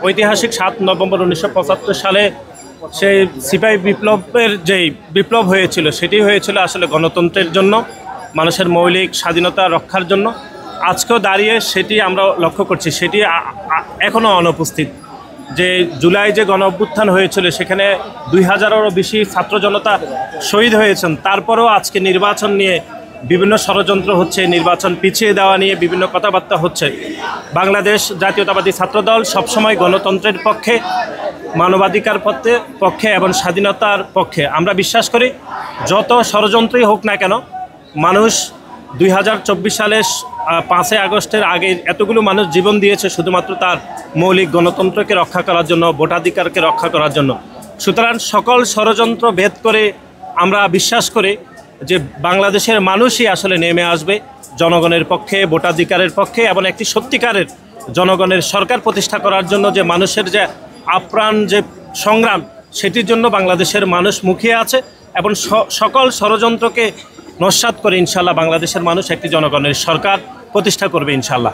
ঐতিহাসিক 7 নভেম্বর 1975 সালে সেই সিপাহী বিপ্লবের যেই বিপ্লব হয়েছিল সেটি হয়েছিল আসলে গণতন্ত্রের জন্য, মানুষের মৌলিক স্বাধীনতা রক্ষার জন্য। আজকেও দাঁড়িয়ে সেটি আমরা লক্ষ্য করছি, সেটি এখনও অনুপস্থিত। যে জুলাই যে গণ অভ্যুত্থান হয়েছিল সেখানে 2000-এরও বেশি ছাত্র জনতা শহীদ হয়েছেন, তারপরেও আজকে নির্বাচন নিয়ে বিভিন্ন ষড়যন্ত্র হচ্ছে, নির্বাচন পিছিয়ে দেওয়া নিয়ে বিভিন্ন কথাবার্তা হচ্ছে। বাংলাদেশ জাতীয়তাবাদী ছাত্রদল সবসময় গণতন্ত্রের পক্ষে, মানবাধিকার পক্ষে এবং স্বাধীনতার পক্ষে। আমরা বিশ্বাস করি যত ষড়যন্ত্রই হোক না কেন, মানুষ 2024 সালের 5 আগস্টের আগে এতগুলো মানুষ জীবন দিয়েছে শুধুমাত্র তার মৌলিক গণতন্ত্রকে রক্ষা করার জন্য, ভোটাধিকারকে রক্ষা করার জন্য। সুতরাং সকল ষড়যন্ত্র ভেদ করে আমরা বিশ্বাস করি যে বাংলাদেশের মানুষই আসলে নেমে আসবে জনগণের পক্ষে, ভোটাধিকারের পক্ষে এবং একটি সত্যিকারের জনগণের সরকার প্রতিষ্ঠা করার জন্য যে মানুষের যে আপ্রাণ যে সংগ্রাম, সেটির জন্য বাংলাদেশের মানুষ মুখিয়ে আছে এবং সকল ষড়যন্ত্রকে নস্যাৎ করে ইনশাআল্লাহ বাংলাদেশের মানুষ একটি জনগণের সরকার প্রতিষ্ঠা করবে ইনশাআল্লাহ।